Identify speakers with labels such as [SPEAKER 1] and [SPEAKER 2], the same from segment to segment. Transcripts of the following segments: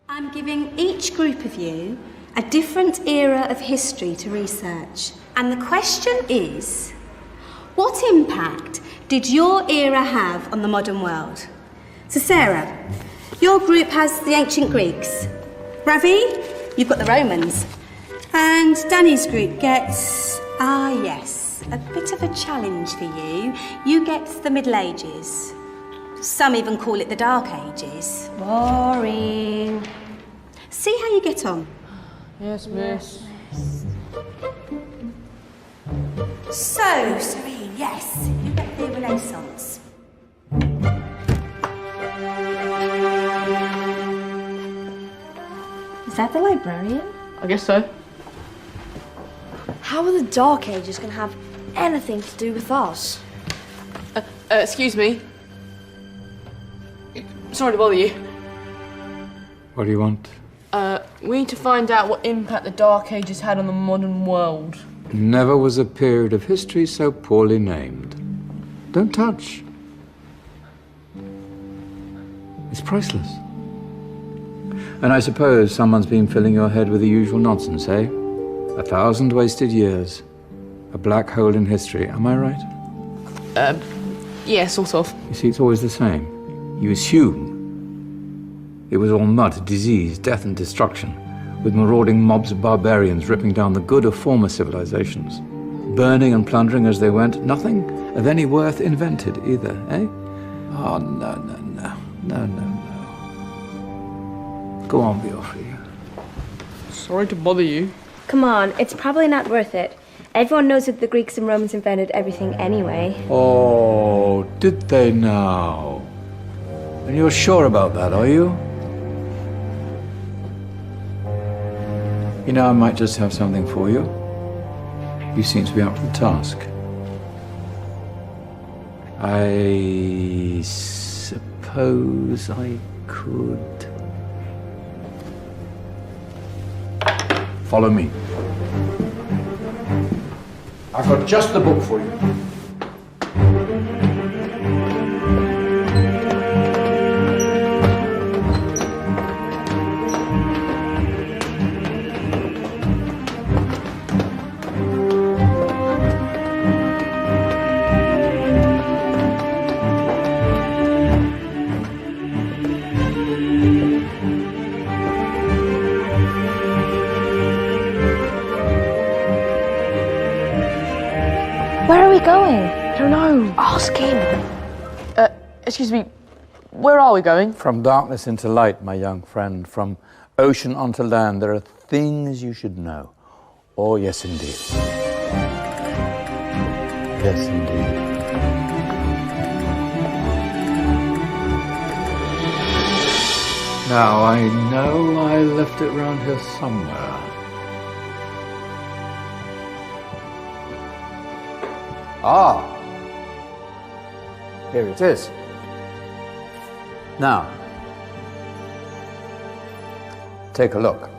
[SPEAKER 1] I'm giving each group of you a different era of history to research. And the question is, what impact did your era have on the modern world? So Sarah, your group has the ancient Greeks. Ravi, you've got the Romans. And Danny's group gets, yes, a bit of a challenge for you. You get the Middle Ages. Some even call it the Dark Ages.
[SPEAKER 2] Boring.
[SPEAKER 1] See how you get on.
[SPEAKER 3] Yes, miss.
[SPEAKER 1] So, Serene, yes, you get the Renaissance.
[SPEAKER 2] Is that the librarian?
[SPEAKER 3] I guess so.
[SPEAKER 2] How are the Dark Ages going to have anything to do with us?
[SPEAKER 3] Excuse me. Sorry to bother you.
[SPEAKER 4] What do you want?
[SPEAKER 3] We need to find out what impact the Dark Ages had on the modern world.
[SPEAKER 4] Never was a period of history so poorly named. Don't touch. It's priceless. And I suppose someone's been filling your head with the usual nonsense, eh? 1,000 wasted years. A black hole in history, am I right?
[SPEAKER 3] Yeah, sort of.
[SPEAKER 4] You see, it's always the same. You assume it was all mud, disease, death and destruction, with marauding mobs of barbarians ripping down the good of former civilizations, burning and plundering as they went, nothing of any worth invented either, eh? Oh, no. Go on, Beofrey.
[SPEAKER 3] Sorry to bother you.
[SPEAKER 2] Come on, it's probably not worth it. Everyone knows that the Greeks and Romans invented everything anyway.
[SPEAKER 4] Oh, did they now? And you're sure about that, are you? You know, I might just have something for you. You seem to be up to the task. I suppose I could... Follow me. I've got just the book for you.
[SPEAKER 2] Where are we going?
[SPEAKER 3] I don't know.
[SPEAKER 2] Ask him.
[SPEAKER 3] Excuse me. Where are we going?
[SPEAKER 4] From darkness into light, my young friend. From ocean onto land, there are things you should know. Oh, yes, indeed. Yes, indeed. Now, I know I left it round here somewhere. Ah, here it is. Now, take a look.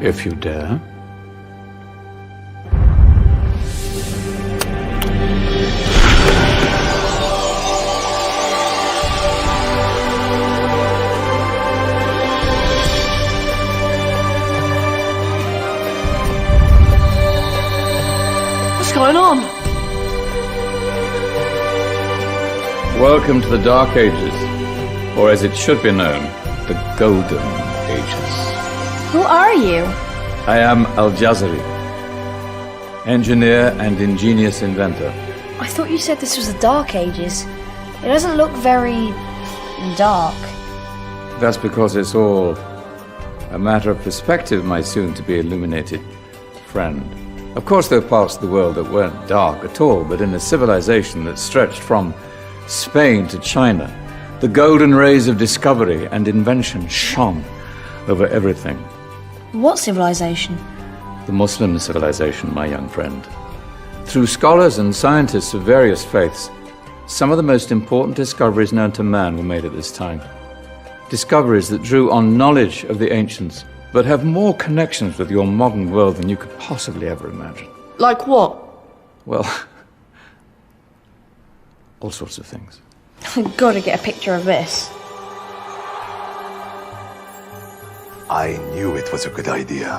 [SPEAKER 4] If you dare.
[SPEAKER 3] What's going on?
[SPEAKER 4] Welcome to the Dark Ages, or as it should be known, the Golden Ages.
[SPEAKER 2] Who are you?
[SPEAKER 4] I am Al-Jazari, engineer and ingenious inventor.
[SPEAKER 2] I thought you said this was the Dark Ages. It doesn't look very... dark.
[SPEAKER 4] That's because it's all a matter of perspective, my soon-to-be illuminated friend. Of course, there are parts of the world that weren't dark at all, but in a civilization that stretched from Spain to China, the golden rays of discovery and invention shone over everything.
[SPEAKER 2] What civilization?
[SPEAKER 4] The Muslim civilization, my young friend. Through scholars and scientists of various faiths, some of the most important discoveries known to man were made at this time. Discoveries that drew on knowledge of the ancients, but have more connections with your modern world than you could possibly ever imagine.
[SPEAKER 3] Like what?
[SPEAKER 4] Well, all sorts of things.
[SPEAKER 2] I've got to get a picture of this.
[SPEAKER 5] I knew it was a good idea.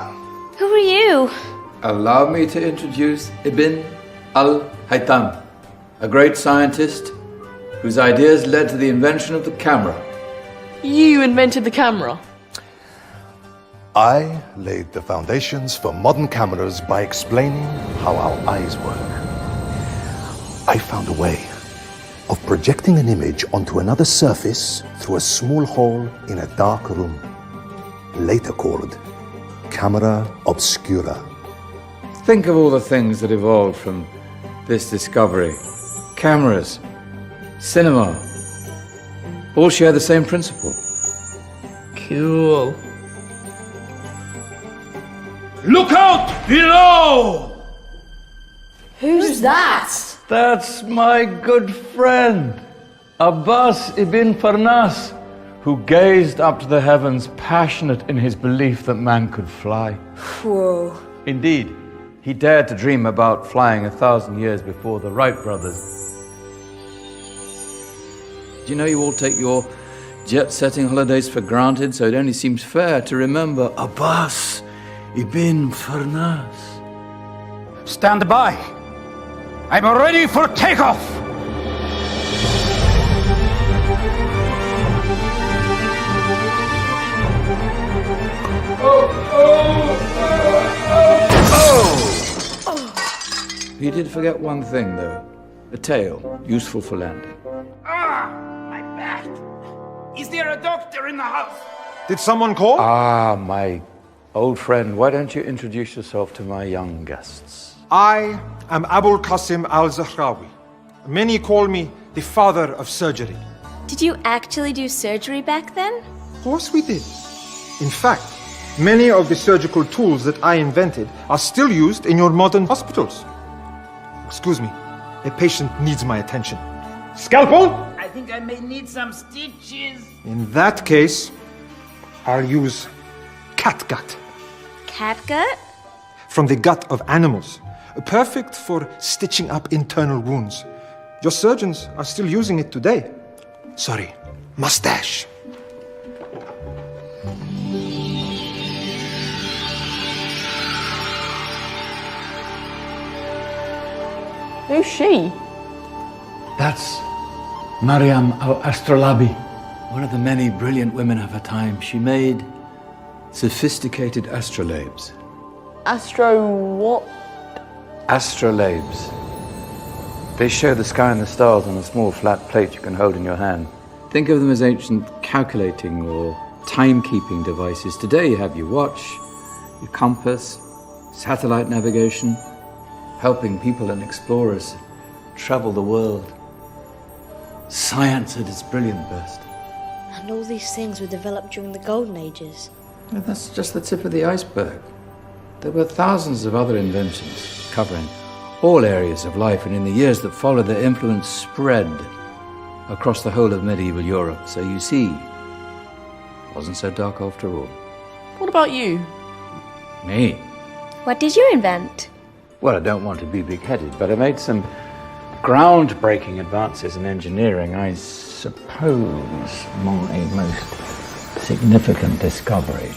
[SPEAKER 2] Who are you?
[SPEAKER 4] Allow me to introduce Ibn al-Haytham, a great scientist whose ideas led to the invention of the camera.
[SPEAKER 3] You invented the camera?
[SPEAKER 5] I laid the foundations for modern cameras by explaining how our eyes work. I found a way of projecting an image onto another surface through a small hole in a dark room, later called camera obscura.
[SPEAKER 4] Think of all the things that evolved from this discovery. Cameras, cinema, all share the same principle.
[SPEAKER 3] Cool.
[SPEAKER 6] Look out below!
[SPEAKER 3] Who's that?
[SPEAKER 4] That's my good friend, Abbas ibn Farnas, who gazed up to the heavens, passionate in his belief that man could fly.
[SPEAKER 2] Whoa.
[SPEAKER 4] Indeed, he dared to dream about flying 1,000 years before the Wright brothers. Do you know you all take your jet-setting holidays for granted, so it only seems fair to remember Abbas ibn Farnas.
[SPEAKER 6] Stand by. I'm ready for takeoff.
[SPEAKER 4] You did forget one thing, though. A tail, useful for landing.
[SPEAKER 6] My back. Is there a doctor in the house?
[SPEAKER 7] Did someone call?
[SPEAKER 4] Ah, my old friend, why don't you introduce yourself to my young guests?
[SPEAKER 7] I am Abul Qasim al-Zahrawi. Many call me the father of surgery.
[SPEAKER 2] Did you actually do surgery back then?
[SPEAKER 7] Of course we did. In fact, many of the surgical tools that I invented are still used in your modern hospitals. Excuse me, a patient needs my attention. Scalpel?
[SPEAKER 6] I think I may need some stitches.
[SPEAKER 7] In that case, I'll use catgut.
[SPEAKER 2] Catgut?
[SPEAKER 7] From the gut of animals. Perfect for stitching up internal wounds. Your surgeons are still using it today. Sorry, mustache.
[SPEAKER 3] Who's she?
[SPEAKER 4] That's Maryam al-Astrolabi, one of the many brilliant women of her time. She made sophisticated astrolabes.
[SPEAKER 3] Astro what?
[SPEAKER 4] Astrolabes. They show the sky and the stars on a small flat plate you can hold in your hand. Think of them as ancient calculating or timekeeping devices. Today you have your watch, your compass, satellite navigation, helping people and explorers travel the world. Science at its brilliant best.
[SPEAKER 8] And all these things were developed during the Golden Ages.
[SPEAKER 4] And that's just the tip of the iceberg. There were thousands of other inventions covering all areas of life, and in the years that followed, their influence spread across the whole of medieval Europe. So you see, it wasn't so dark after all.
[SPEAKER 3] What about you?
[SPEAKER 4] Me?
[SPEAKER 2] What did you invent?
[SPEAKER 4] Well, I don't want to be big-headed, but I made some groundbreaking advances in engineering. I suppose my most significant discovery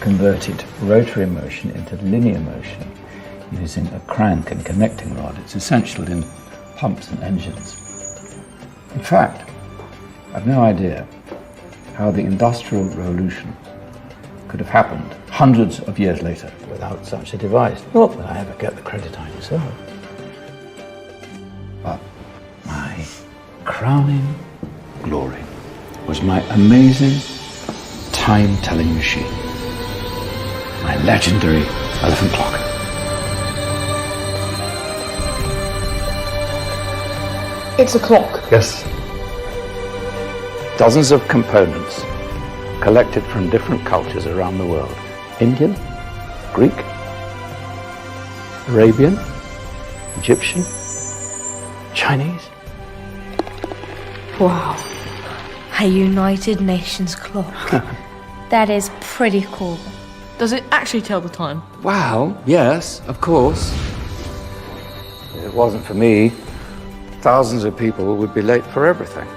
[SPEAKER 4] converted rotary motion into linear motion using a crank and connecting rod. It's essential in pumps and engines. In fact, I've no idea how the Industrial Revolution could have happened hundreds of years later without such a device. Not that I ever get the credit I deserve. But my crowning glory was my amazing time-telling machine. My legendary elephant clock.
[SPEAKER 3] It's a clock.
[SPEAKER 4] Yes. Dozens of components collected from different cultures around the world. Indian, Greek, Arabian, Egyptian, Chinese.
[SPEAKER 8] Wow. A United Nations clock.
[SPEAKER 2] That is pretty cool.
[SPEAKER 3] Does it actually tell the time?
[SPEAKER 4] Wow, yes, of course. If it wasn't for me, thousands of people would be late for everything.